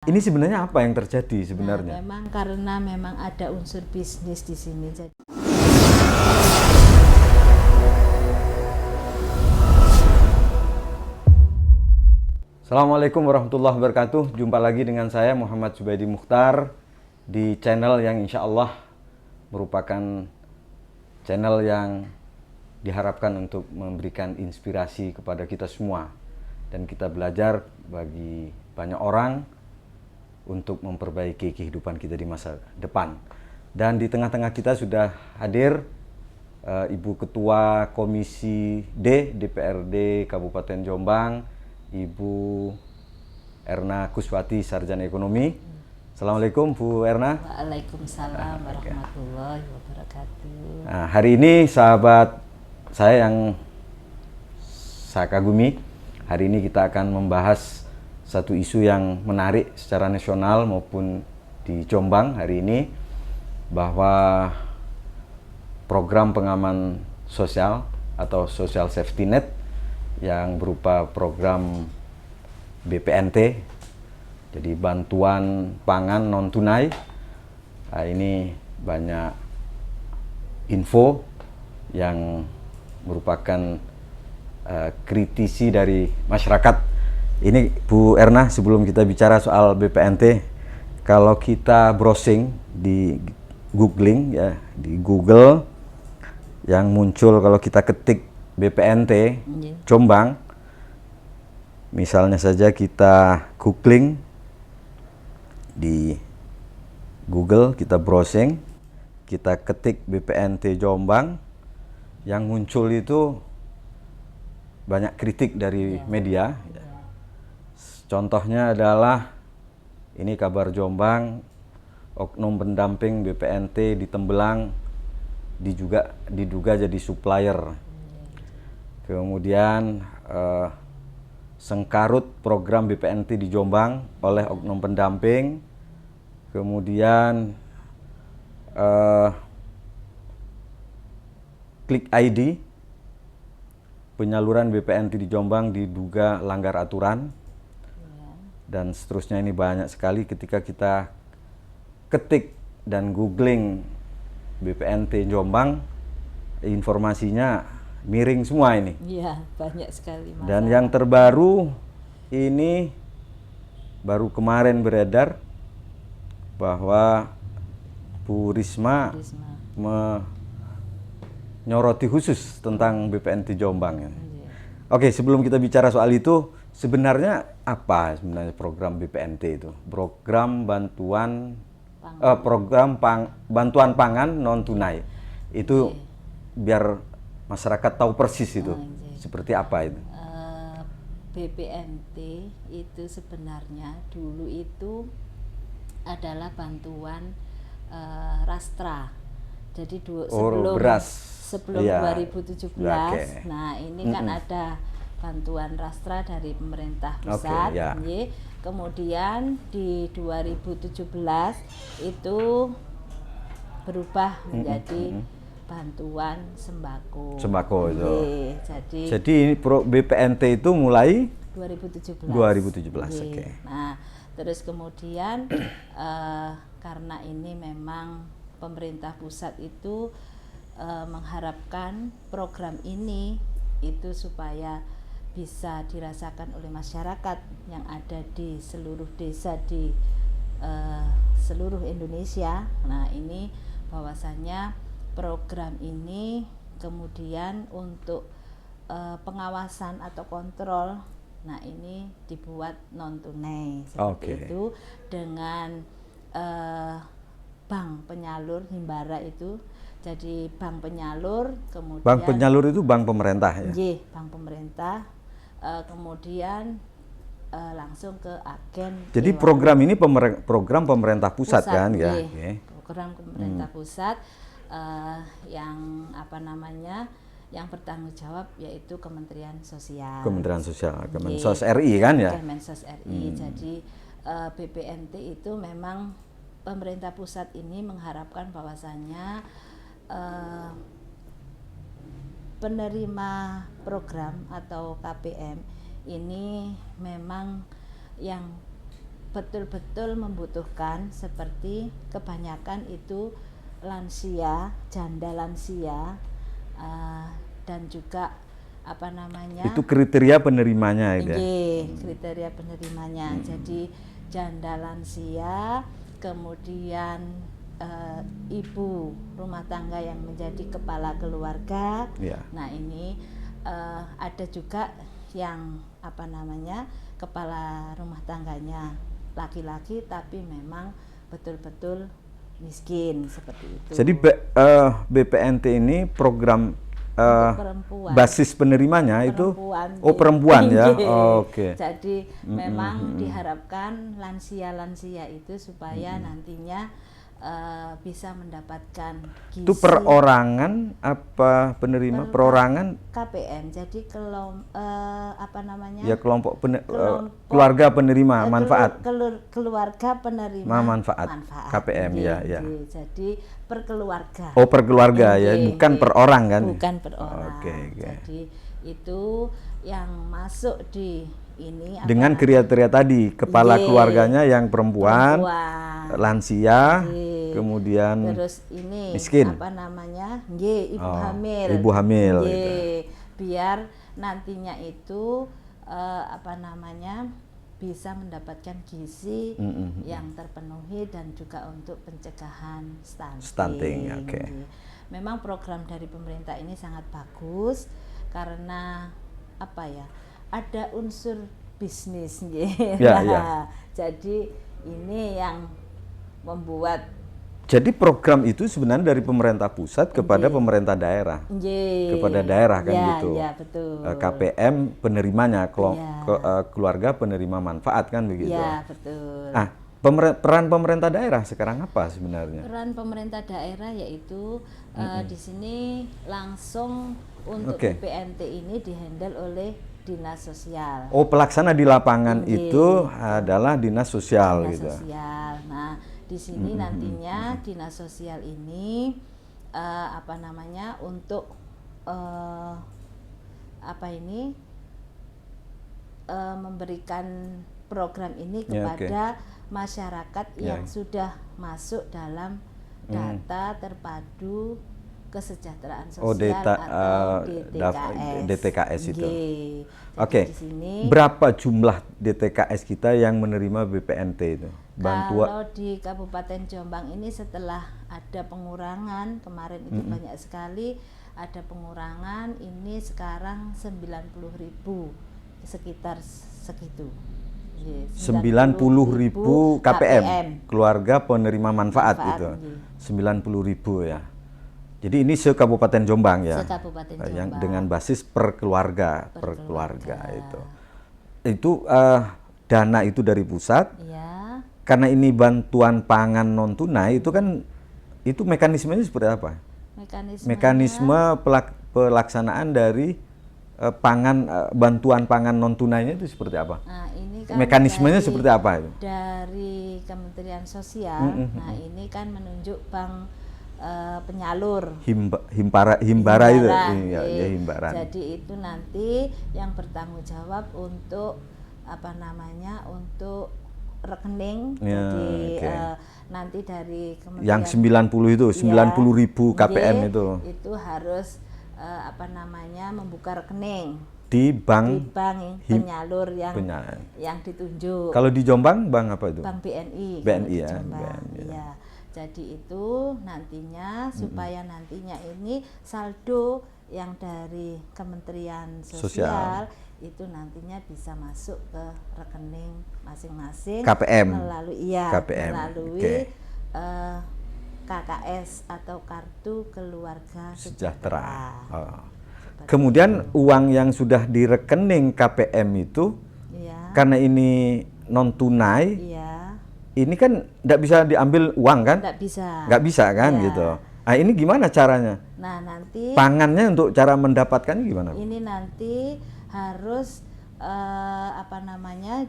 Ini sebenarnya apa yang terjadi Nah, sebenarnya? memang karena memang ada unsur bisnis di sini. Jadi Assalamualaikum warahmatullahi wabarakatuh. Jumpa lagi dengan saya Muhammad Zubaidi Mukhtar di channel yang insya Allah merupakan channel yang diharapkan untuk memberikan inspirasi kepada kita semua dan kita belajar bagi banyak orang untuk memperbaiki kehidupan kita di masa depan. Dan di tengah-tengah kita sudah hadir Ibu Ketua Komisi D DPRD Kabupaten Jombang, Ibu Erna Kuswati, Sarjana Ekonomi. Assalamualaikum Bu Erna. Waalaikumsalam warahmatullahi wabarakatuh. Nah, hari ini sahabat saya yang saya kagumi, hari ini kita akan membahas satu isu yang menarik secara nasional maupun di Jombang hari ini, bahwa program pengaman sosial atau social safety net yang berupa program BPNT, jadi bantuan pangan non tunai. Nah, ini banyak info yang merupakan kritisi dari masyarakat. Ini Bu Erna, sebelum kita bicara soal BPNT, kalau kita browsing di googling ya, di Google, yang muncul kalau kita ketik BPNT Jombang, misalnya saja kita googling di Google, kita browsing, kita ketik BPNT Jombang, yang muncul itu banyak kritik dari media. Contohnya adalah ini kabar Jombang, oknum pendamping BPNT di Tembelang diduga jadi supplier. Kemudian sengkarut program BPNT di Jombang oleh oknum pendamping. Kemudian klik ID, penyaluran BPNT di Jombang diduga langgar aturan. Dan seterusnya, ini banyak sekali. Ketika kita ketik dan googling BPNT Jombang, informasinya miring semua ini. Iya, banyak sekali masalah. Dan yang terbaru ini baru kemarin beredar bahwa Bu Risma menyoroti khusus tentang BPNT Jombang. Oke, sebelum kita bicara soal itu, sebenarnya apa sebenarnya program BPNT itu? Program bantuan bantuan pangan non tunai. Itu biar masyarakat tahu persis itu. Seperti apa itu? BPNT itu sebenarnya dulu itu adalah bantuan rastra. Jadi sebelum iya. 2017, nah ini kan ada bantuan rastra dari pemerintah pusat. Kemudian di 2017 itu berubah menjadi bantuan sembako. Sembako itu. Jadi BPNT itu mulai 2017. Oke. Nah, terus kemudian karena ini memang pemerintah pusat itu mengharapkan program ini itu supaya bisa dirasakan oleh masyarakat yang ada di seluruh desa di seluruh Indonesia. Nah, ini bahwasanya program ini kemudian untuk pengawasan atau kontrol, nah ini dibuat non tunai seperti itu dengan bank penyalur Himbara itu. Jadi bank penyalur, kemudian bank penyalur itu bank pemerintah ya? Iya, bank pemerintah. Kemudian langsung ke agen. Jadi program ini program pemerintah pusat kan ya? Program pemerintah pusat yang yang bertanggung jawab yaitu Kementerian Sosial. Kementerian Sosial, Kemensos RI kan ya? Kemensos RI. Jadi BPNT itu memang pemerintah pusat ini mengharapkan bahwasannya penerima program atau KPM ini memang yang betul-betul membutuhkan, seperti kebanyakan itu lansia, janda lansia, dan juga apa namanya, Itu kriteria penerimanya itu ya. kriteria penerimanya. Jadi janda lansia, kemudian ibu rumah tangga yang menjadi kepala keluarga. Ya. Nah ini ada juga yang apa namanya, kepala rumah tangganya laki-laki tapi memang betul-betul miskin, seperti itu. Jadi BPNT ini program Perempuan. basis penerimanya Perempuan, itu perempuan ya. Nggih. Oke. Jadi memang diharapkan lansia-lansia itu supaya nantinya bisa mendapatkan gizi. Itu perorangan apa penerima? Perorangan KPM. Jadi apa namanya? ya kelompok Kelompok keluarga penerima manfaat. Keluarga penerima manfaat. KPM ya. Jadi per keluarga. Oh, per keluarga ya, bukan per orang kan? Bukan per orang. Oke. Jadi itu yang masuk di ini dengan kriteria tadi, kepala keluarganya yang perempuan, lansia, kemudian terus ini miskin. Apa namanya? Ibu hamil. Ibu hamil. Biar nantinya itu apa namanya, bisa mendapatkan gizi yang terpenuhi dan juga untuk pencegahan stunting. Oke. Memang program dari pemerintah ini sangat bagus karena apa ya? Ada unsur bisnis, ya. Jadi ini yang membuat. Jadi program itu sebenarnya dari pemerintah pusat kepada pemerintah daerah, kepada daerah kan gitu. Ya, betul. KPM penerimanya, keluarga penerima manfaat kan begitu. Ya, betul. Ah, peran pemerintah daerah sekarang apa sebenarnya? Peran pemerintah daerah yaitu di sini langsung untuk BPNT ini dihandle oleh Dinas Sosial. Oh, pelaksana di lapangan itu adalah Dinas Sosial gitu. Sosial. Nah, di sini nantinya Dinas Sosial ini apa namanya, untuk apa ini memberikan program ini kepada masyarakat yang sudah masuk dalam data terpadu kesejahteraan sosial atau DTKS itu. Oke. Berapa jumlah DTKS kita yang menerima BPNT itu? Kalau di Kabupaten Jombang ini setelah ada pengurangan kemarin itu banyak sekali, ada pengurangan, ini sekarang 90.000 sekitar segitu. 90.000 KPM, keluarga penerima manfaat itu. 90.000 ya. Jadi ini se-Kabupaten Jombang ya. Se-Kabupaten Jombang. Yang dengan basis per keluarga itu. Itu dana itu dari pusat. Iya. Karena ini bantuan pangan non tunai itu kan, itu mekanismenya seperti apa? Mekanisme pelaksanaan dari bantuan pangan non tunainya itu seperti apa? Nah, ini kan mekanismenya seperti apa itu? Dari Kementerian Sosial. Nah, ini kan menunjuk bank penyalur himbara itu ya, himbaran. Jadi itu nanti yang bertanggung jawab untuk apa namanya, untuk rekening. Jadi nanti dari Kementerian yang 90 itu 90.000 KPM itu harus apa namanya, membuka rekening di bank penyalur yang ditunjuk. Kalau di Jombang bank apa itu? Bank BNI. BNI ya. Ya. Jadi itu nantinya supaya nantinya ini saldo yang dari Kementerian Sosial itu nantinya bisa masuk ke rekening masing-masing KPM melalui KKS atau Kartu Keluarga Sejahtera. Kemudian uang yang sudah di rekening KPM itu karena ini non tunai, ini kan tidak bisa diambil uang kan? Nggak bisa kan gitu. Nah, ini gimana caranya? Nah, nanti pangannya untuk cara mendapatkannya gimana? Ini nanti harus apa namanya,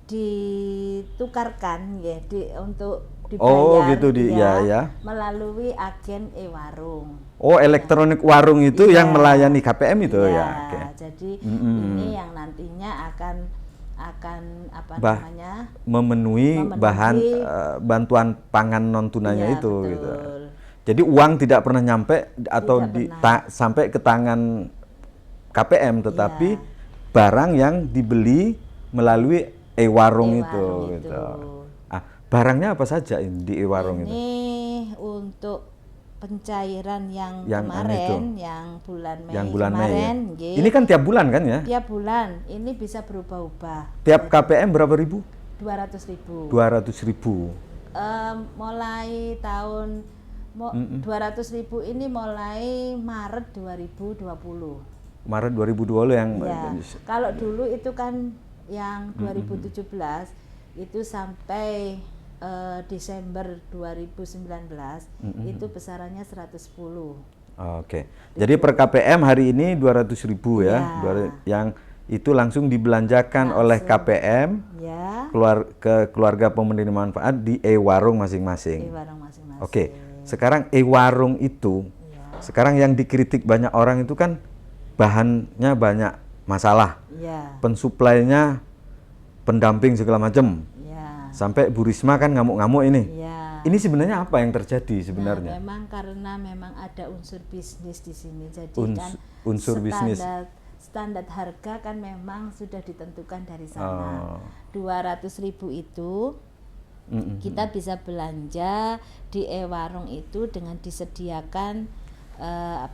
ditukarkan ya, untuk dibayar melalui agen e-warung. Oh, elektronik warung itu yang melayani KPM itu ya. Jadi ini yang nantinya akan memenuhi bahan bantuan pangan non tunainya Iya, itu betul. gitu. Jadi uang tidak pernah nyampe atau Tidak sampai ke tangan KPM, tetapi Iya. barang yang dibeli melalui e-warung itu E-warung gitu. itu. Barangnya apa saja ini di e-warung itu? Ini untuk pencairan yang Yang kemarin, yang bulan Mei Yang bulan Mei ya? kemarin, nggih. Ini kan tiap bulan kan ya? Tiap bulan, ini bisa berubah-ubah. Tiap KPM berapa ribu? 200.000. 200.000. Mulai tahun 200.000 ini mulai Maret 2020. Maret 2020 yang Ya, kalau dulu itu kan yang 2017 itu sampai Desember 2019 itu besarannya 110. Oke. Jadi per KPM hari ini 200.000 ya. Ya. Yang itu langsung dibelanjakan oleh KPM Ya, ke keluarga penerima manfaat di e-warung masing-masing. di warung masing-masing. Oke. Sekarang e-warung itu sekarang yang dikritik banyak orang itu kan bahannya banyak masalah. Ya, Pensuplainya pendamping segala macam. ya, Sampai Bu Risma kan ngamuk-ngamuk ini. ya. Ini sebenarnya apa yang terjadi Nah, sebenarnya? memang karena memang ada unsur bisnis di sini. Jadi kan Unsur bisnis. standar harga kan memang sudah ditentukan dari Oh. sana. 200.000 itu kita bisa belanja di e-warung itu dengan disediakan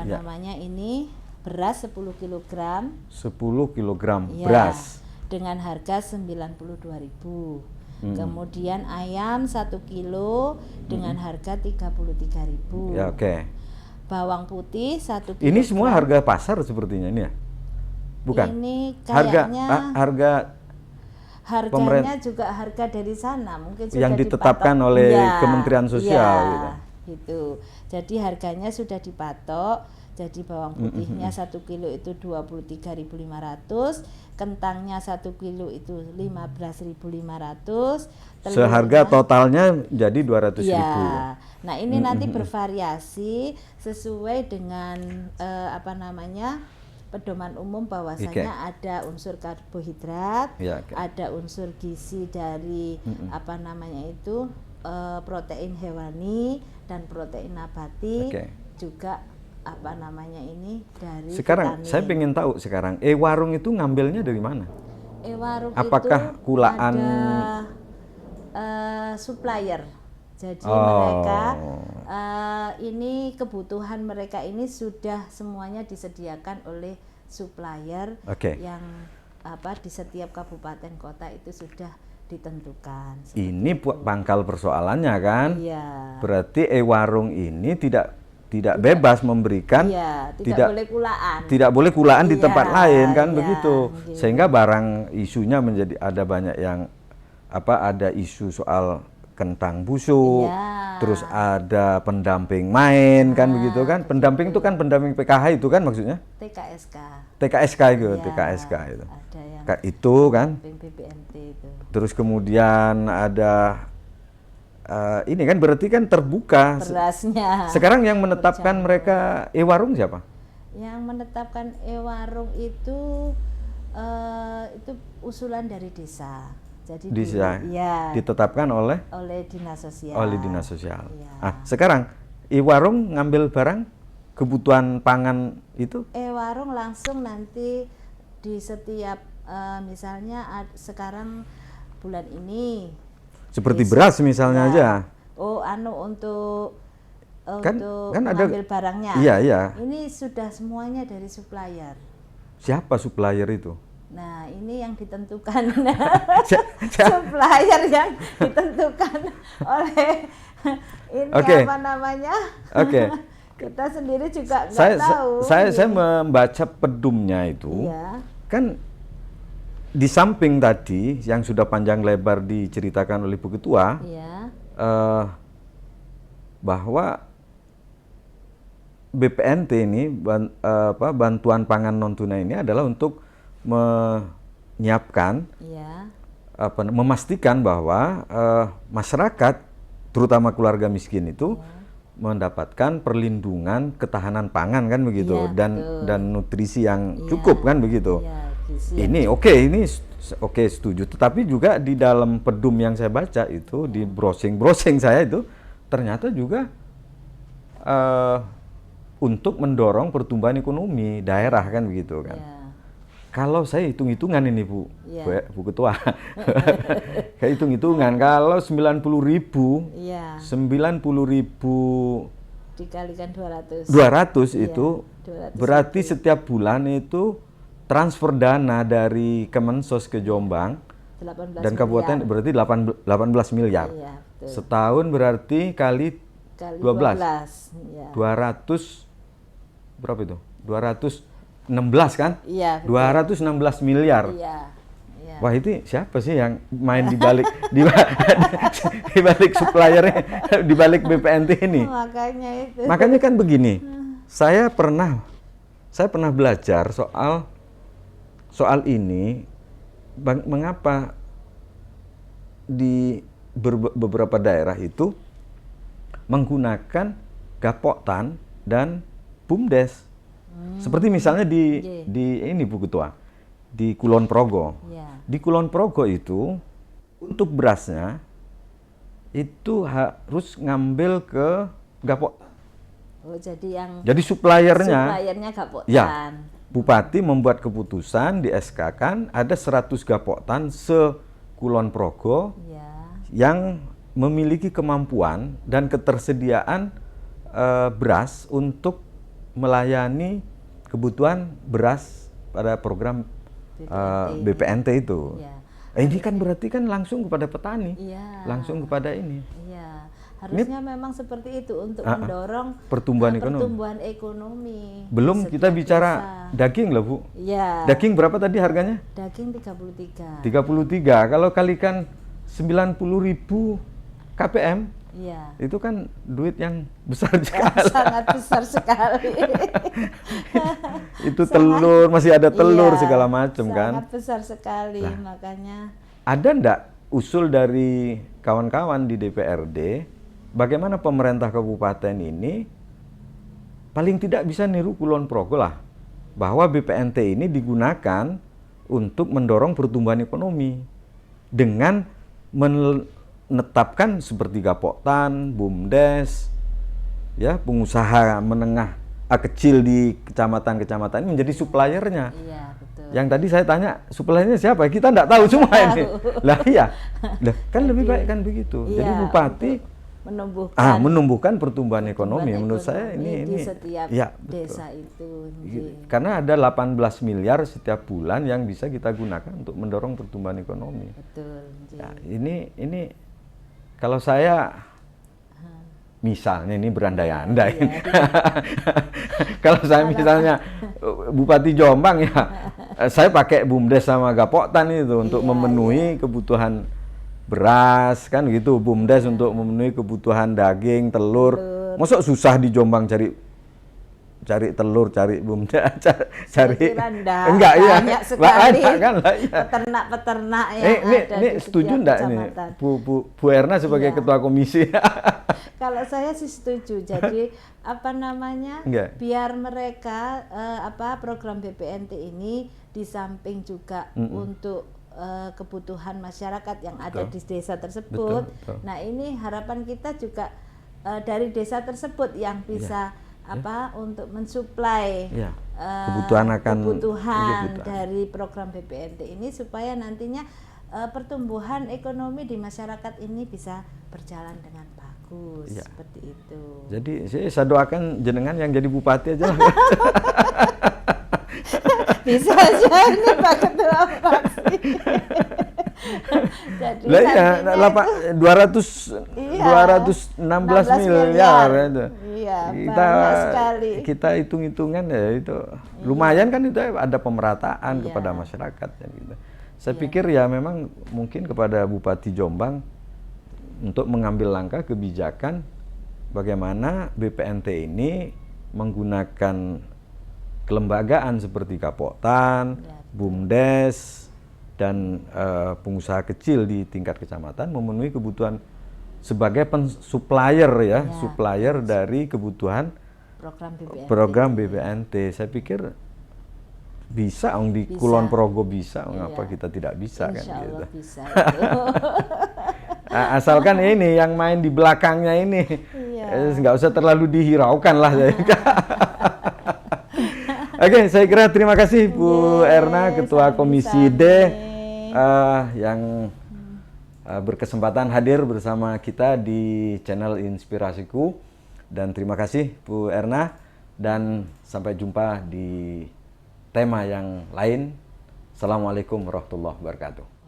namanya ini beras 10 kg 10 kg ya, beras. dengan harga 92.000. Kemudian ayam 1 kilo dengan harga 33.000. Ya, oke. Bawang putih 1 kg. Ini semua harga pasar sepertinya ini ya? Bukan. Ini Harga kayaknya harganya pemerintah juga harga dari sana, mungkin yang sudah ditetapkan dipatok. oleh Iya, Kementerian Sosial iya, gitu. gitu. Jadi harganya sudah dipatok. Jadi bawang putihnya 1 kilo itu 23.500, kentangnya 1 kilo itu 15.500, Seharga totalnya jadi 200.000. ya. Nah, ini nanti bervariasi sesuai dengan pedoman umum bahwasanya ada unsur karbohidrat, Ya, oke. ada unsur gizi dari protein hewani dan protein nabati, Oke. juga dari Sekarang vitamin. saya pengen tahu sekarang e-warung itu ngambilnya dari mana? E-warung Apakah itu kulaan ada supplier. Jadi Oh. mereka ini kebutuhan mereka ini sudah semuanya disediakan oleh supplier Oke. yang di setiap kabupaten kota itu sudah ditentukan. Ini pangkal persoalannya kan? Iya. Berarti e-warung ini tidak bebas memberikan, Iya, tidak boleh kulaan. tidak boleh kulaan di Iya, tempat lain kan iya, begitu. gitu. Sehingga barang isunya menjadi ada banyak yang ada isu soal kentang busuk, Iya. terus ada pendamping main kan begitu kan. Pendamping itu kan pendamping PKH itu kan maksudnya? TKSK. TKSK itu, Iya, TKSK itu. Ada yang Itu kan. BPNT itu. Terus kemudian ada ini kan berarti kan terbuka. Berasnya. Sekarang yang menetapkan mereka e-warung siapa? Yang menetapkan e-warung itu usulan dari desa. Jadi Desa. ya, Ditetapkan oleh dinas sosial. dinas sosial. Iya. Sekarang e-warung ngambil barang kebutuhan pangan itu E-warung langsung nanti di setiap misalnya sekarang bulan ini seperti beras misalnya ya, aja. untuk Kan ada mengambil barangnya. Iya, iya. Ini sudah semuanya dari supplier. Siapa supplier itu? Nah, ini yang ditentukan supplier yang ditentukan oleh ini Oke. Oke. Kita sendiri juga nggak tahu. Saya membaca pedumnya itu. Iya. Kan di samping tadi yang sudah panjang lebar diceritakan oleh Bu Ketua, Iya. bahwa BPNT ini bantuan pangan non tunai ini adalah untuk menyiapkan, Iya. memastikan bahwa masyarakat, terutama keluarga miskin itu mendapatkan perlindungan ketahanan pangan kan begitu, Iya, dan betul. dan nutrisi yang Iya. cukup kan begitu. Iya, gizi Ini oke, ini Oke, setuju. Tetapi juga di dalam pedum yang saya baca itu, di browsing saya itu, ternyata juga untuk mendorong pertumbuhan ekonomi daerah kan begitu kan. Ya. Kalau saya hitung-hitungan ini Bu, Ya. Bu Ketua, saya hitung-hitungan kalau 90.000, Iya. 90.000 Dikalikan 200. 200 Iya, itu 200 berarti ribu. setiap bulan itu transfer dana dari Kemensos ke Jombang 18 dan kabupaten miliar. berarti 18 miliar. Iya, betul. Setahun berarti kali Kali 12. 12. Iya. 200 berapa itu? 216 kan? Iya, betul. 216 miliar. Iya. Iya. Wah, itu siapa sih yang main di balik di balik suppliernya, di balik BPNT ini? Makanya itu. Makanya kan begini. Saya pernah belajar soal ini, mengapa di beberapa daerah itu menggunakan Gapoktan dan BUMDes. Seperti misalnya di ini Bu Ketua, di Kulon Progo. Iya. Di Kulon Progo itu untuk berasnya itu harus ngambil ke Gapoktan. Oh, jadi yang Jadi suppliernya Gapoktan. ya, Bupati membuat keputusan di SK kan ada 100 Gapoktan se-Kulon Progo Iya. yang memiliki kemampuan dan ketersediaan beras untuk melayani kebutuhan beras pada program BPNT itu. Iya. Ini kan berarti kan langsung kepada petani, Iya. langsung kepada ini. Iya. Harusnya memang seperti itu untuk mendorong pertumbuhan ekonomi. pertumbuhan ekonomi. Belum di kita setiap bicara desa. daging loh Bu. Iya. Daging berapa tadi harganya? Daging 33. 33. Kalau kalikan 90.000 KPM, Iya. itu kan duit yang besar sekali. Sangat besar sekali. Itu telur, masih ada telur Iya, segala macam kan. Sangat besar sekali, makanya Ada ndak usul dari kawan-kawan di DPRD, bagaimana pemerintah kabupaten ini paling tidak bisa niru Kulon Progo lah, bahwa BPNT ini digunakan untuk mendorong pertumbuhan ekonomi dengan menetapkan seperti Gapoktan, BUMDes, ya pengusaha menengah kecil di kecamatan-kecamatan ini menjadi suppliernya. iya betul. Yang tadi saya tanya, suppliernya siapa? Kita enggak tahu semua ini. Lah iya. Lah, kan lebih baik kan begitu. Jadi Iya, bupati menumbuhkan pertumbuhan ekonomi. Menurut saya ekonomi ini di setiap ya, betul. desa itu. Karena ada 18 miliar setiap bulan yang bisa kita gunakan untuk mendorong pertumbuhan ekonomi. Betul. Nah, ini kalau saya misalnya ini berandai-andai. Kalau saya misalnya Bupati Jombang ya, saya pakai BUMDes sama Gapoktan itu untuk memenuhi kebutuhan beras kan gitu, BUMDes untuk memenuhi kebutuhan daging, telur. Masa susah di Jombang cari telur, cari BUMDes, cari enggak ya. Banyak sekali kan lah ya. Peternak-peternak yang ada Ini di setuju setiap enggak ini kecamatan. Bu Erna sebagai ketua komisi? Kalau saya sih setuju. Jadi apa namanya? Enggak. Biar mereka program BPNT ini di samping juga untuk kebutuhan masyarakat yang ada di desa tersebut. Betul. Nah, ini harapan kita juga dari desa tersebut yang bisa untuk mensuplai kebutuhan dari program BPNT ini supaya nantinya pertumbuhan ekonomi di masyarakat ini bisa berjalan dengan bagus, seperti itu. Jadi saya doakan jenengan yang jadi bupati aja lah. Bisa aja ini Pak Ketua Fraksi. Jadi lah ya, 216 miliar itu. Iya, banyak sekali. Kita hitung-hitungan ya itu lumayan kan, itu ada pemerataan kepada masyarakat ya gitu. Saya pikir ya memang mungkin kepada Bupati Jombang untuk mengambil langkah kebijakan bagaimana BPNT ini menggunakan kelembagaan seperti Gapoktan, BUMDes, dan pengusaha kecil di tingkat kecamatan memenuhi kebutuhan sebagai supplier supplier dari kebutuhan program BPNT. Saya pikir Bisa, di Bisa. Kulon Progo bisa, mengapa Iya. kita tidak bisa kan Insya gitu. Allah bisa itu. Asalkan ini yang main di belakangnya ini Iya. nggak usah terlalu dihiraukan lah. Oke, saya kira terima kasih Bu Yeay, Erna, Ketua Komisi D yang berkesempatan hadir bersama kita di channel Inspirasiku. Dan terima kasih Bu Erna, dan sampai jumpa di tema yang lain. Assalamualaikum warahmatullahi wabarakatuh.